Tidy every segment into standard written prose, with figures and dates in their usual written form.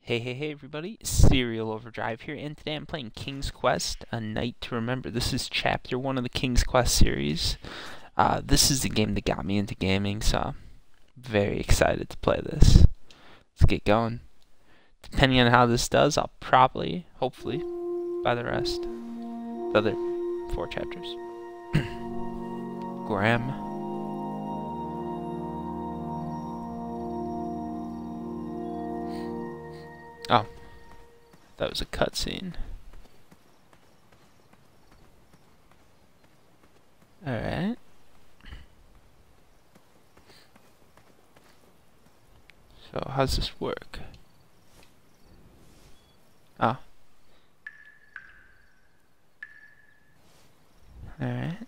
Hey everybody, CerealOverdrive here, and today I'm playing King's Quest, A Night to Remember. This is chapter 1 of the King's Quest series. This is the game that got me into gaming, so I'm very excited to play this. Let's get going. Depending on how this does, I'll probably, hopefully, buy the rest. The other 4 chapters. Graham. Oh, that was a cutscene. Alright. So, how's this work? Oh. Alright.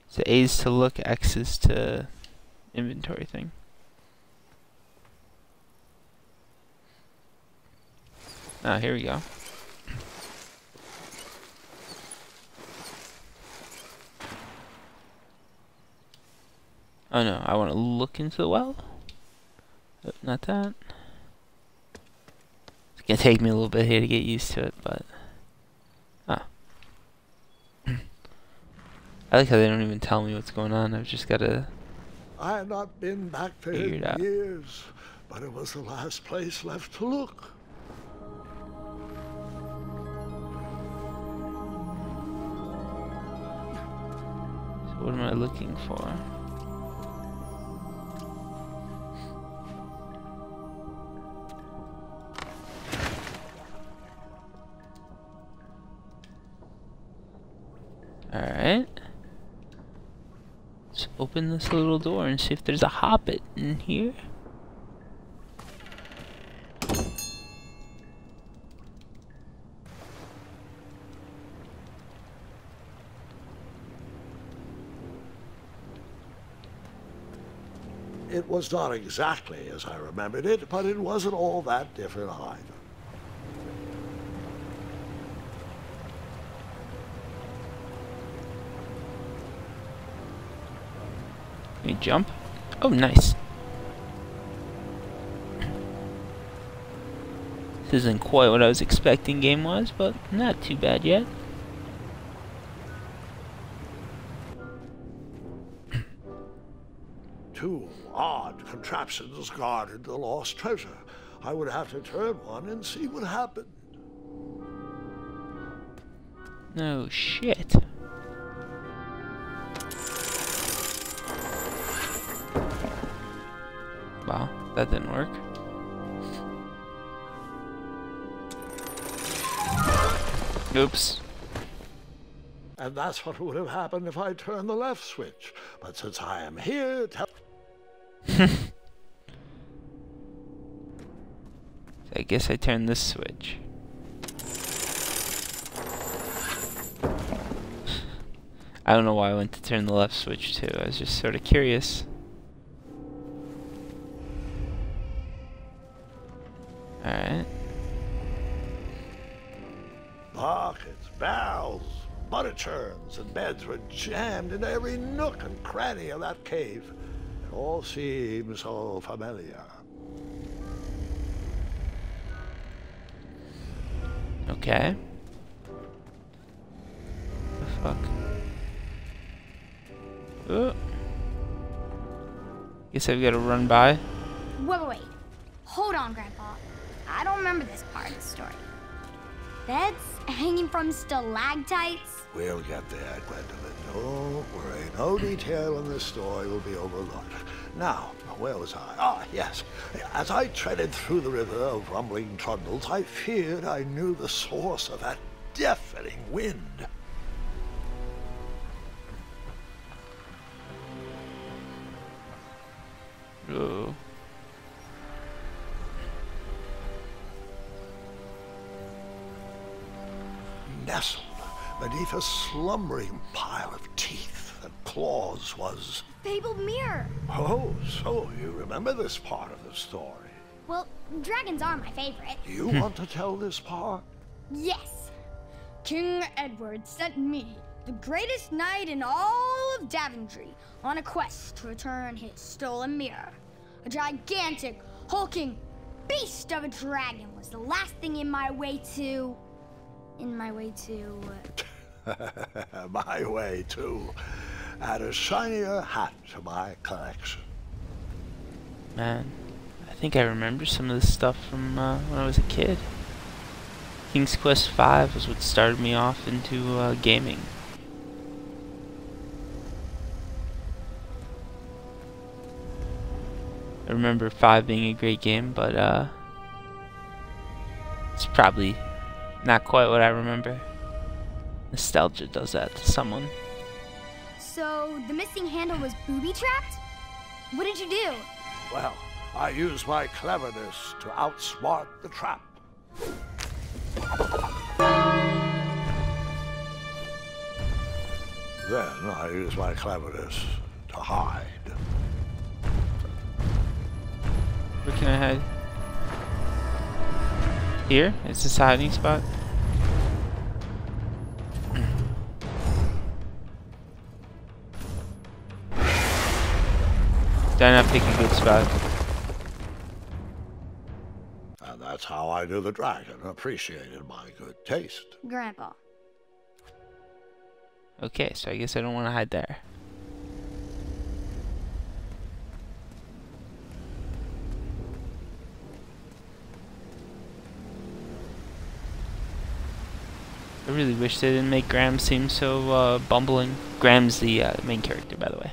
So, A's to look, X is to inventory thing. Oh, here we go. Oh no, I want to look into the well. Oh, not that. It's gonna take me a little bit here to get used to it, but... Oh. I like how they don't even tell me what's going on. I've just gotta... I had not been back there in years, but it was the last place left to look. What am I looking for? Alright. Let's open this little door and see if there's a hobbit in here. It was not exactly as I remembered it, but it wasn't all that different either. Let me jump. Oh, nice. This isn't quite what I was expecting game-wise, but not too bad yet. Two odd contraptions guarded the lost treasure. I would have to turn one and see what happened. No shit. Wow, that didn't work. Oops. And that's what would have happened if I turned the left switch. But since I am here, I guess I turned this switch. I don't know why I went to turn the left switch too. I was just sort of curious. Alright. buckets, barrels, butter churns, and beds were jammed into every nook and cranny of that cave. It all seemed so familiar. Okay. The fuck? Oh. Guess I've got to run by. Wait. Hold on, Grandpa. I don't remember this part of the story. Beds hanging from stalactites? We'll get there, Gwendolyn. Don't worry. No detail in this story will be overlooked. Now, where was I? Ah, yes. As I treaded through the river of rumbling trundles, I feared I knew the source of that deafening wind. Oh. Nestled beneath a slumbering pile of teeth and claws was... Fabled mirror. Oh, so you remember this part of the story. Well, dragons are my favorite. Do you want to tell this part? Yes. King Edward sent me, the greatest knight in all of Daventry, on a quest to return his stolen mirror. A gigantic, hulking beast of a dragon was the last thing in my way to... My way, too. Add a shinier hat to my collection. Man, I think I remember some of this stuff from when I was a kid. King's Quest V was what started me off into gaming. I remember 5 being a great game, but it's probably not quite what I remember. Nostalgia does that to someone. So, the missing handle was booby-trapped? What did you do? Well, I used my cleverness to outsmart the trap. Then I used my cleverness to hide. Where can I hide? Here? Is this a hiding spot? Did I not pick a good spot? And that's how I knew the dragon appreciated my good taste. Grandpa. Okay, so I guess I don't want to hide there. I really wish they didn't make Graham seem so bumbling. Graham's the main character, by the way.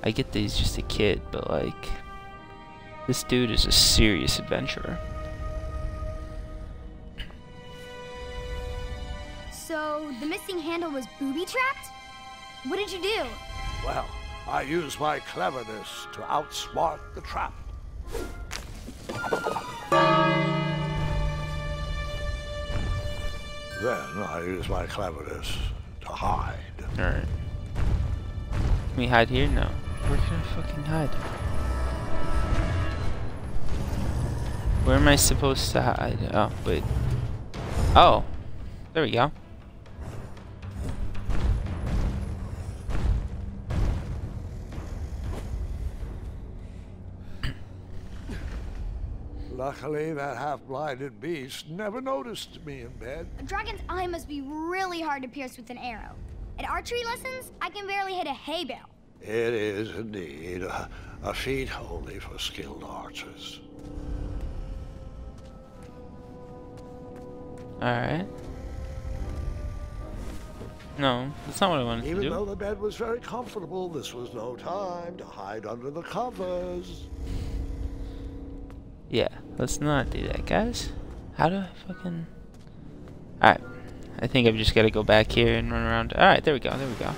I get that he's just a kid, but like, this dude is a serious adventurer. So, the missing handle was booby-trapped? What did you do? Well, I used my cleverness to outsmart the trap. Then I used my cleverness to hide. Alright. Can we hide here? No. Where can I fucking hide? Where am I supposed to hide? Oh, wait. Oh. There we go. Luckily, that half-blinded beast never noticed me in bed. A dragon's eye must be really hard to pierce with an arrow. At archery lessons, I can barely hit a hay bale. It is indeed a feat only for skilled archers. Alright. No, that's not what I wanted to do. Even though the bed was very comfortable, this was no time to hide under the covers. Yeah, let's not do that, guys. How do I fucking... Alright. I think I've just got to go back here and run around. Alright, there we go, there we go.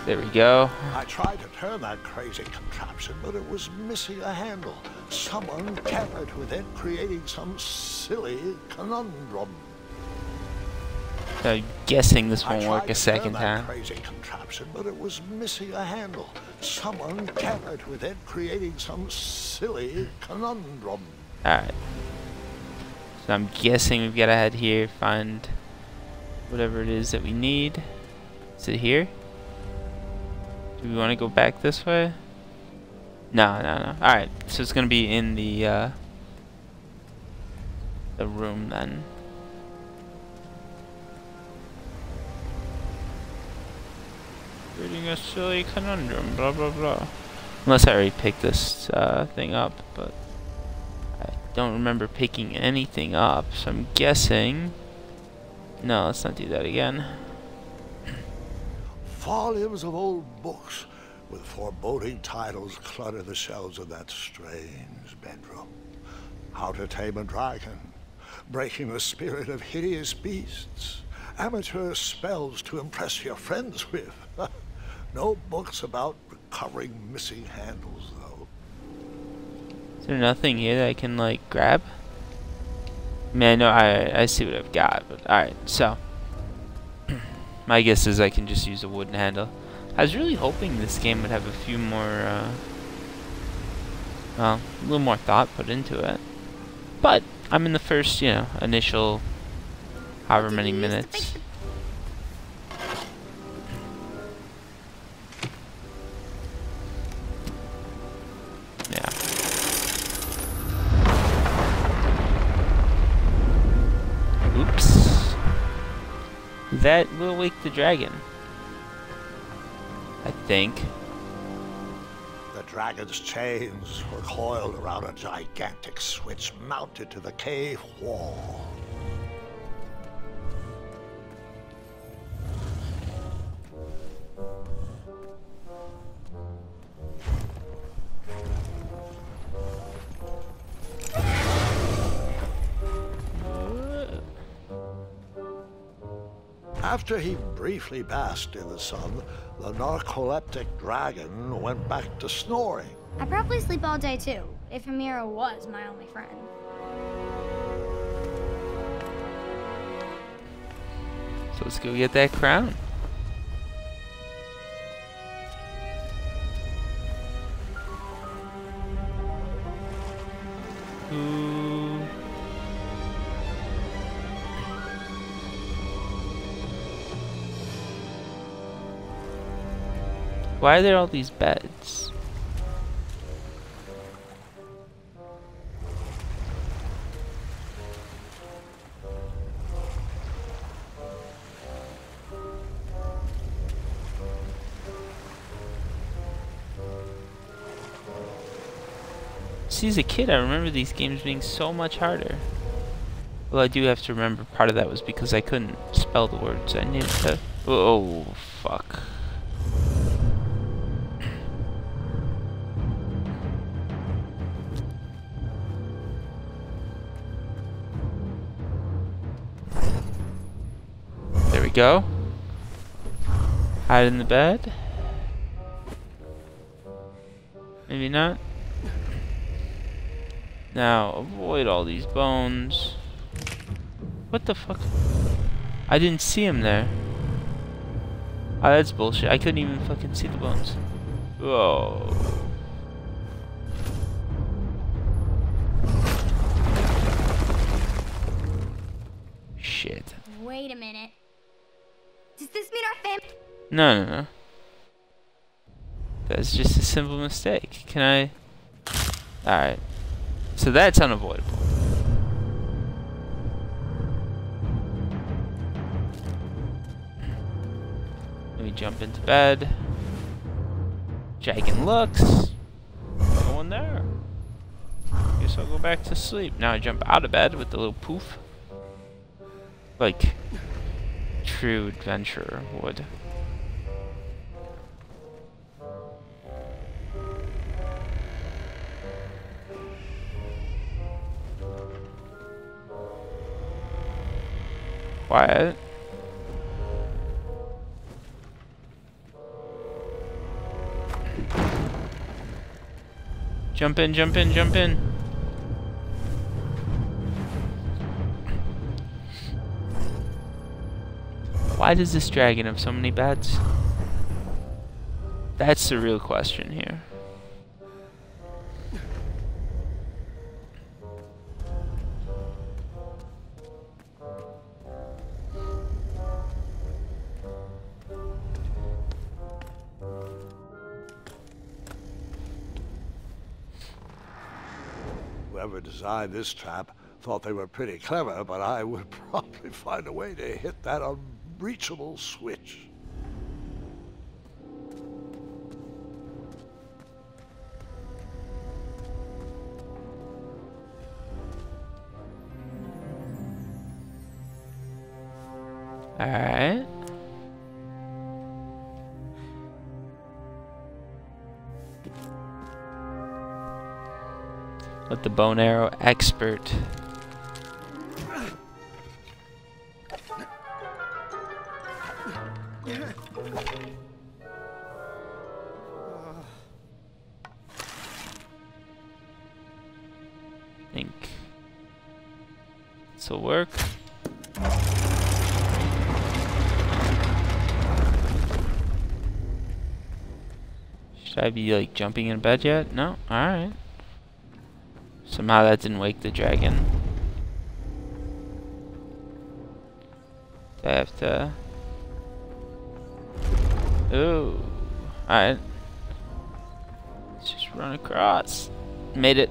There we go. I tried to turn that crazy contraption, but it was missing a handle. Someone tampered with it, creating some silly conundrum. I'm guessing this won't work a second time. Crazy contraption, but it was missing a handle. Someone tampered with it, creating some silly conundrum. Alright. So I'm guessing we've got to head here, find whatever it is that we need. Is it here? Do we want to go back this way? No, no, no. Alright, so it's going to be in the room then. Creating a silly conundrum, blah blah blah. Unless I already picked this thing up, but I don't remember picking anything up, so I'm guessing... No, let's not do that again. Volumes of old books with foreboding titles clutter the shelves of that strange bedroom. How to Tame a Dragon, Breaking the Spirit of Hideous Beasts, Amateur Spells to Impress Your Friends with. No books about recovering missing handles, though. Is there nothing here that I can, like, grab? I mean, I know I see what I've got, but alright, so. My guess is I can just use a wooden handle. I was really hoping this game would have a few more, well, a little more thought put into it. But I'm in the first, you know, initial however many minutes. Yeah. Oops. That will wake the dragon. I think. The dragon's chains were coiled around a gigantic switch mounted to the cave wall. After he briefly basked in the sun, the narcoleptic dragon went back to snoring. I probably sleep all day too, if Amira was my only friend. So let's go get that crown. Ooh. Why are there all these beds? See, as a kid, I remember these games being so much harder. Well, I do have to remember part of that was because I couldn't spell the words. I needed to... Oh, fuck. There we go. Hide in the bed. Maybe not. Now, avoid all these bones. What the fuck? I didn't see him there. Oh, that's bullshit. I couldn't even fucking see the bones. Whoa. Shit. Wait a minute. Does this mean our family? No, no, no. That's just a simple mistake. Can I... Alright. So that's unavoidable. Let me jump into bed. Dragon looks. No one there. Guess I'll go back to sleep. Now I jump out of bed with the little poof. Like true adventurer would. Quiet. Jump in, jump in, jump in. Why does this dragon have so many beds? That's the real question here. Whoever designed this trap thought they were pretty clever, but I would probably find a way to hit that unreachable switch. Alright. Let the bone arrow expert. Think this will work. Should I be like jumping in bed yet? No? Alright. Somehow that didn't wake the dragon. So I have to... Ooh. Alright. Let's just run across. Made it.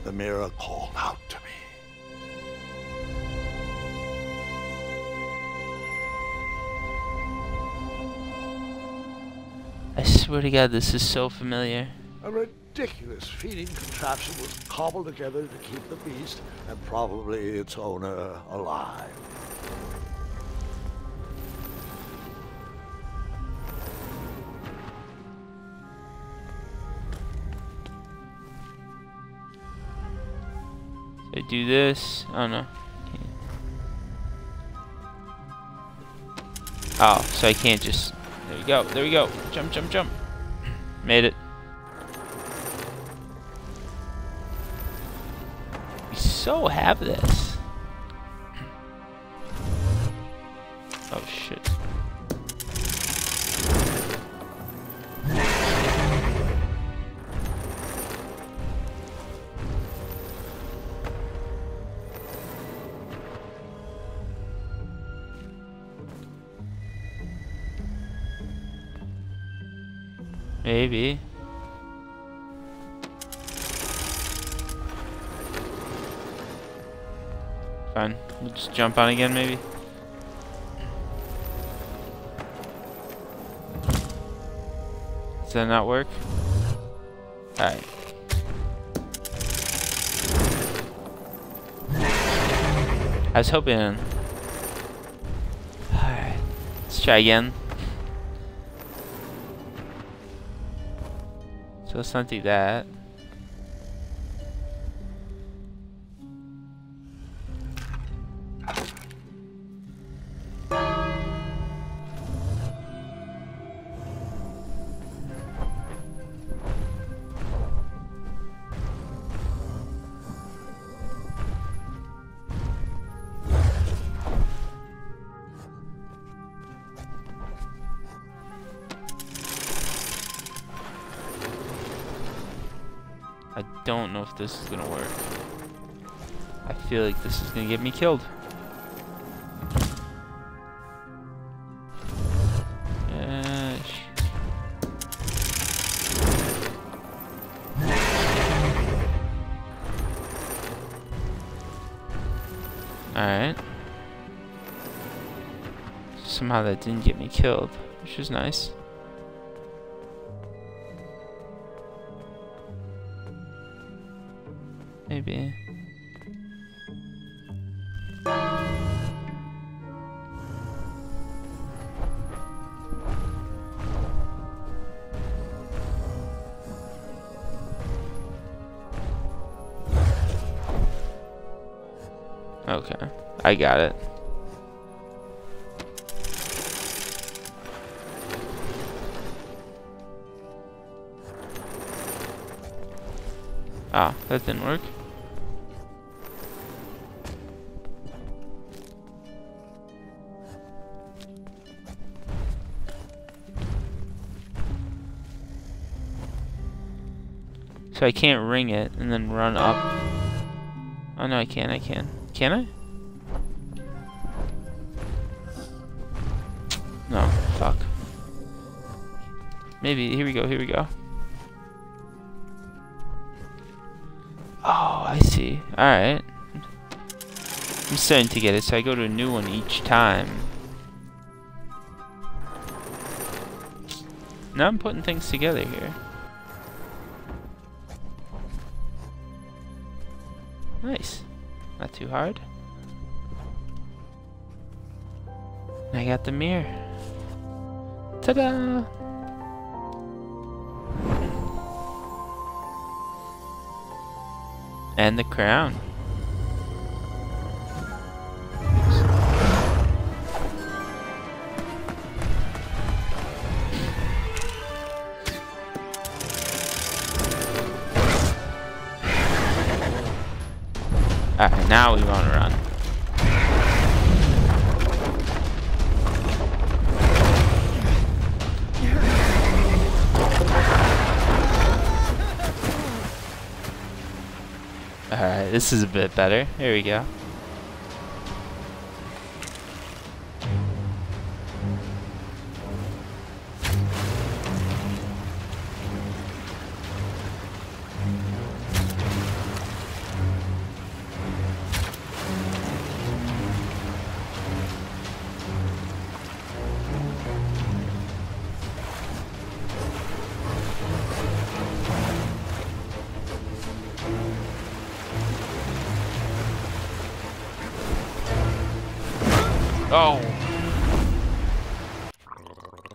The mirror called out to me. I swear to God, this is so familiar. A ridiculous feeding contraption was cobbled together to keep the beast and probably its owner alive. I do this. Oh no. Oh, so I can't just. There we go. There we go. Jump, jump, jump. Made it. We so have this. Oh shit. Maybe. Fine. We'll just jump on again, maybe. Does that not work? Alright. I was hoping. Alright. Let's try again. So let's not do that. I don't know if this is gonna work. I feel like this is gonna get me killed. Alright. Somehow that didn't get me killed, which is nice. Maybe. Okay, I got it. Ah, that didn't work. So I can't ring it and then run up. Oh no, I can. Can I? No, fuck. Maybe, here we go. Oh, I see. Alright. I'm starting to get it, so I go to a new one each time. Now I'm putting things together here. Nice. Not too hard. I got the mirror. Ta-da! And the crown. Alright, now we want to run. Alright, this is a bit better. Here we go. Oh!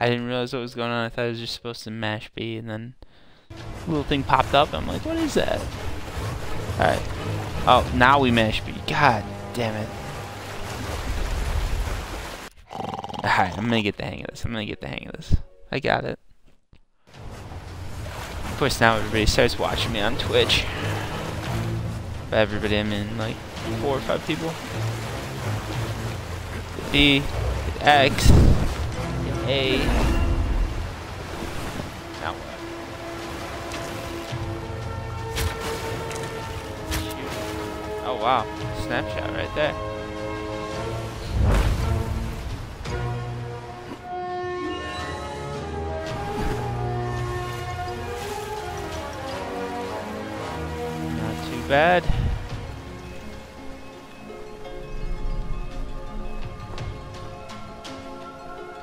I didn't realize what was going on. I thought I was just supposed to mash B, and then a little thing popped up. I'm like, what is that? Alright. Oh, now we mash B. God damn it. Alright, I'm gonna get the hang of this. I got it. Of course, now everybody starts watching me on Twitch. By everybody, I mean like 4 or 5 people. Hit B, hit X, hit A. Now what? Shoot. Oh wow, snapshot right there. Not too bad.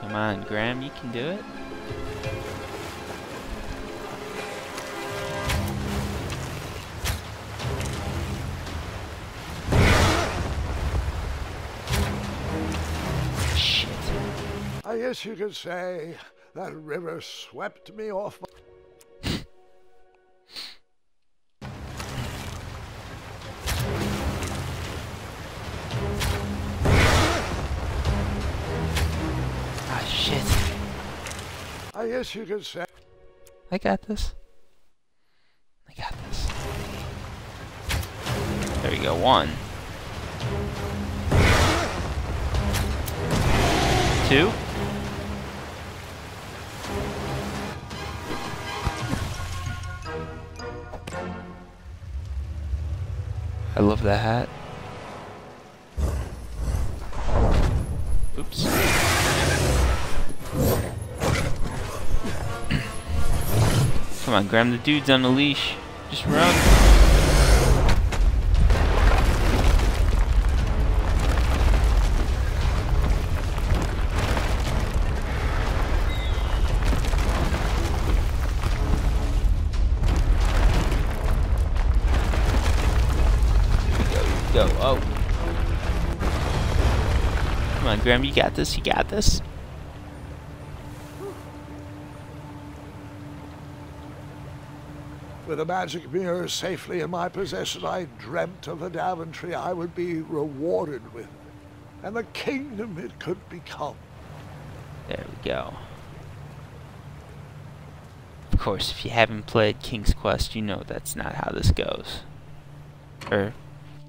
Come on, Graham, you can do it. Shit. I guess you could say that river swept me off. Shit. I guess you could say. I got this. I got this. There we go. 1. 2. I love that hat. Oops. Come on, Graham, the dude's on the leash. Just run. Go. Oh. Come on, Graham, you got this. You got this. With a magic mirror safely in my possession, I dreamt of the Daventry I would be rewarded with, and the kingdom it could become. There we go. Of course, if you haven't played King's Quest, you know that's not how this goes. Or,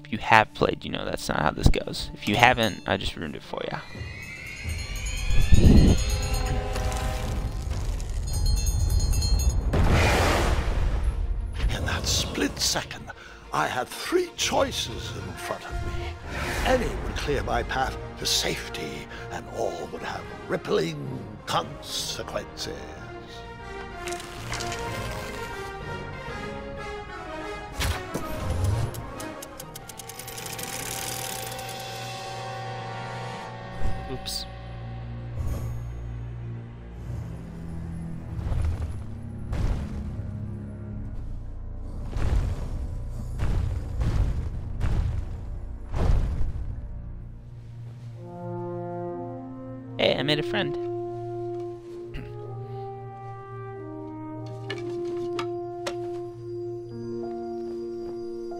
if you have played, you know that's not how this goes. If you haven't, I just ruined it for you. Split second, I had 3 choices in front of me. Any would clear my path to safety, and all would have rippling consequences. Oops. Hey, I made a friend.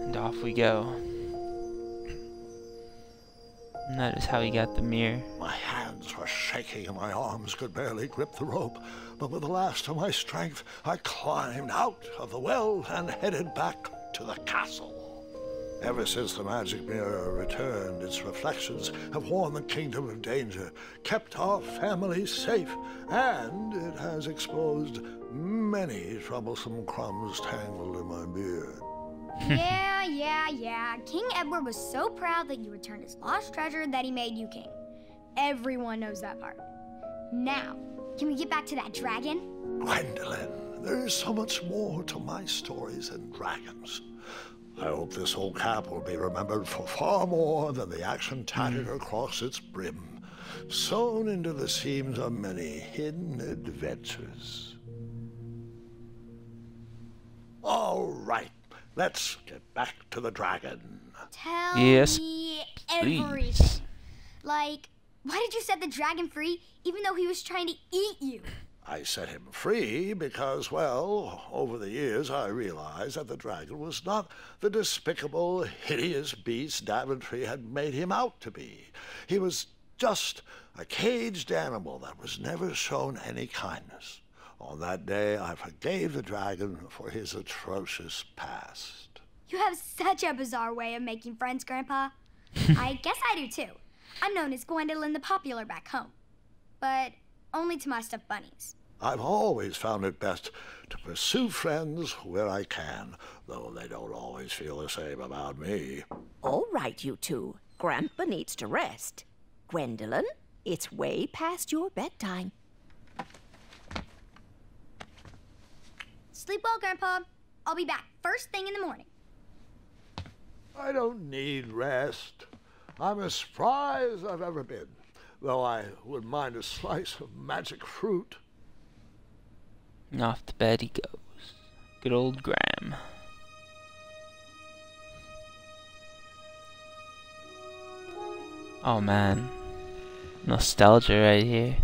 And off we go. And that is how he got the mirror. My hands were shaking and my arms could barely grip the rope, but with the last of my strength, I climbed out of the well and headed back to the castle. Ever since the magic mirror returned, its reflections have warned the kingdom of danger, kept our family safe, and it has exposed many troublesome crumbs tangled in my beard. Yeah. King Edward was so proud that you returned his lost treasure that he made you king. Everyone knows that part. Now, can we get back to that dragon? Gwendolyn, there is so much more to my stories than dragons. I hope this old cap will be remembered for far more than the action tattered across its brim, sewn into the seams of many hidden adventures. All right, let's get back to the dragon. Tell Yes, me please. everything. Like, Why did you set the dragon free even though he was trying to eat you? I set him free because, well, over the years I realized that the dragon was not the despicable, hideous beast Daventry had made him out to be. He was just a caged animal that was never shown any kindness. On that day, I forgave the dragon for his atrocious past. You have such a bizarre way of making friends, Grandpa. I guess I do too. I'm known as Gwendolyn the Popular back home, but only to my stuffed bunnies. I've always found it best to pursue friends where I can, though they don't always feel the same about me. All right, you two. Grandpa needs to rest. Gwendolyn, it's way past your bedtime. Sleep well, Grandpa. I'll be back first thing in the morning. I don't need rest. I'm as spry as I've ever been, though I wouldn't mind a slice of magic fruit. And off to bed he goes. Good old Graham. Oh man. Nostalgia right here.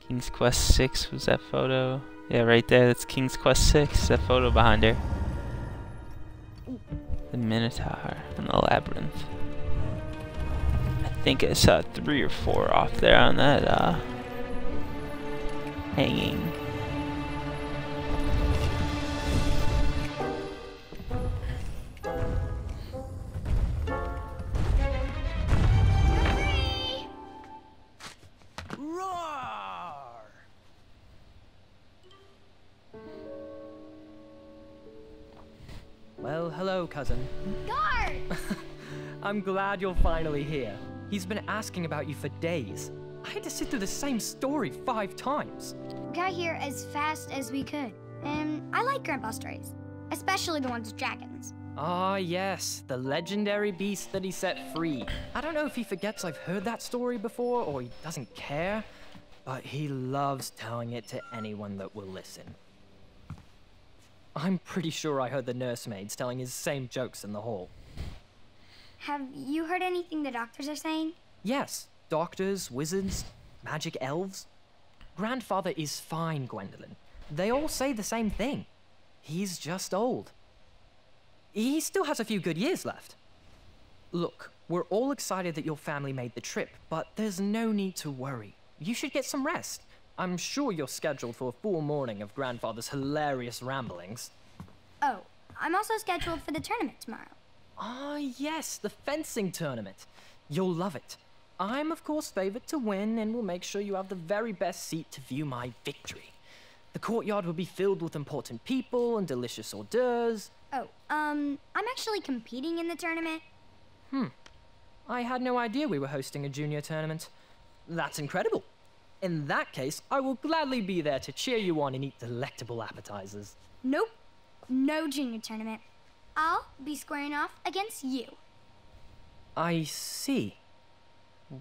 King's Quest 6 was that photo? Yeah, right there, that's King's Quest 6, that photo behind her. The Minotaur and the Labyrinth. I think I saw 3 or 4 off there on that hanging. Well, hello, cousin. Guard! I'm glad you're finally here. He's been asking about you for days. I had to sit through the same story 5 times. We got here as fast as we could, and I like Grandpa's stories, especially the ones with dragons. Ah, yes, the legendary beast that he set free. I don't know if he forgets I've heard that story before or he doesn't care, but he loves telling it to anyone that will listen. I'm pretty sure I heard the nursemaids telling his same jokes in the hall. Have you heard anything the doctors are saying? Yes, doctors, wizards, magic elves. Grandfather is fine, Gwendolyn. They all say the same thing. He's just old. He still has a few good years left. Look, we're all excited that your family made the trip, but there's no need to worry. You should get some rest. I'm sure you're scheduled for a full morning of Grandfather's hilarious ramblings. Oh, I'm also scheduled for the tournament tomorrow. Ah, yes, the fencing tournament. You'll love it. I'm, of course, favored to win and will make sure you have the very best seat to view my victory. The courtyard will be filled with important people and delicious hors d'oeuvres. Oh, I'm actually competing in the tournament. I had no idea we were hosting a junior tournament. That's incredible. In that case, I will gladly be there to cheer you on and eat delectable appetizers. Nope, no junior tournament. I'll be squaring off against you. I see.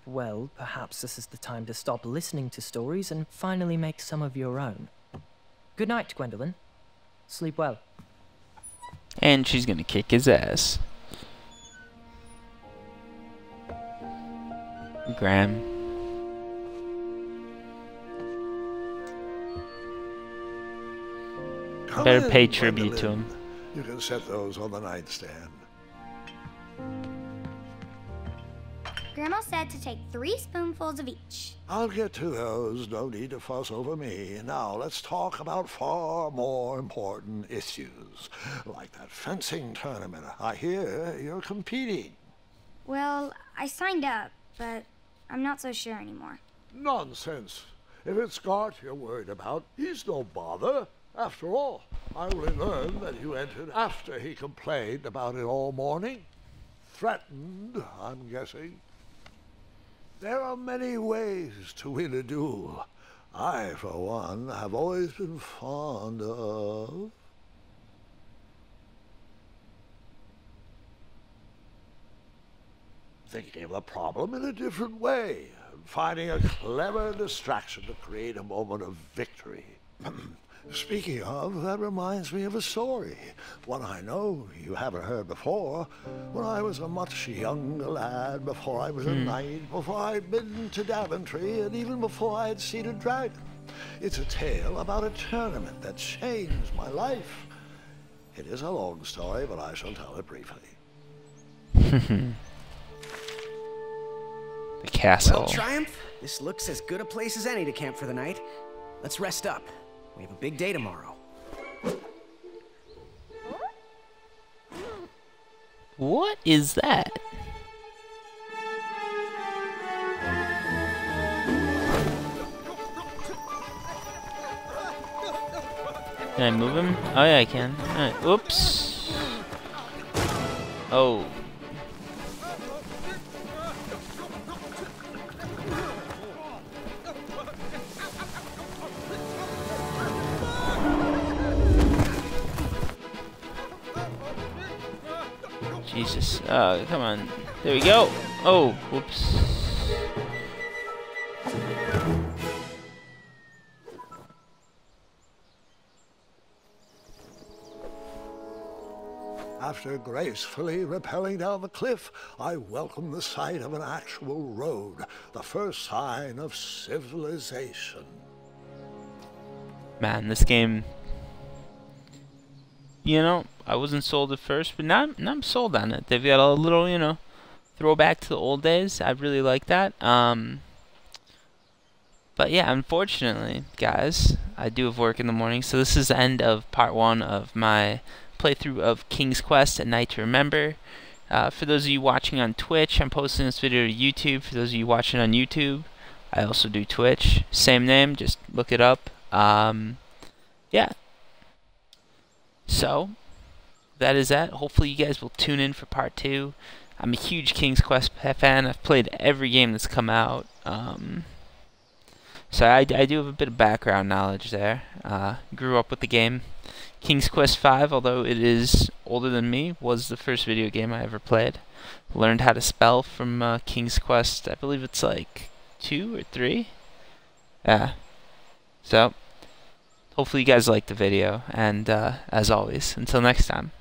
Well, perhaps this is the time to stop listening to stories and finally make some of your own. Good night, Gwendolyn. Sleep well. And she's gonna kick his ass. Graham. Come Better in, pay tribute to Gwendolyn. him. You can set those on the nightstand. Grandma said to take 3 spoonfuls of each. I'll get to those. No need to fuss over me. Now let's talk about far more important issues, like that fencing tournament. I hear you're competing. Well, I signed up, but I'm not so sure anymore. Nonsense. If it's Scott you're worried about, he's no bother. After all, I only learned that you entered after he complained about it all morning. Threatened, I'm guessing. There are many ways to win a duel. I, for one, have always been fond of... thinking of the problem in a different way, and finding a clever distraction to create a moment of victory. Speaking of, that reminds me of a story. One I know you haven't heard before. When I was a much younger lad, before I was a knight, before I'd been to Daventry, and even before I had seen a dragon. It's a tale about a tournament that changed my life. It is a long story, but I shall tell it briefly. The castle. Well, Triumph, this looks as good a place as any to camp for the night. Let's rest up. We have a big day tomorrow. What is that? Can I move him? Oh yeah, I can. Alright, whoops. Oh. Jesus. Oh, come on. There we go. Oh, whoops. After gracefully rappelling down the cliff, I welcomed the sight of an actual road, the first sign of civilization. Man, this game, you know, I wasn't sold at first, but now I'm sold on it. They've got a little, you know, throwback to the old days. I really like that. But yeah, unfortunately, guys, I do have work in the morning, so this is the end of part 1 of my playthrough of King's Quest: A Night to Remember. For those of you watching on Twitch, I'm posting this video to YouTube. For those of you watching on YouTube, I also do Twitch. Same name, just look it up. Yeah. So, that is that. Hopefully you guys will tune in for part 2. I'm a huge King's Quest fan. I've played every game that's come out. So I do have a bit of background knowledge there. Grew up with the game. King's Quest V, although it is older than me, was the first video game I ever played. Learned how to spell from King's Quest, I believe it's like 2 or 3. Yeah. So, hopefully you guys liked the video, and as always, until next time.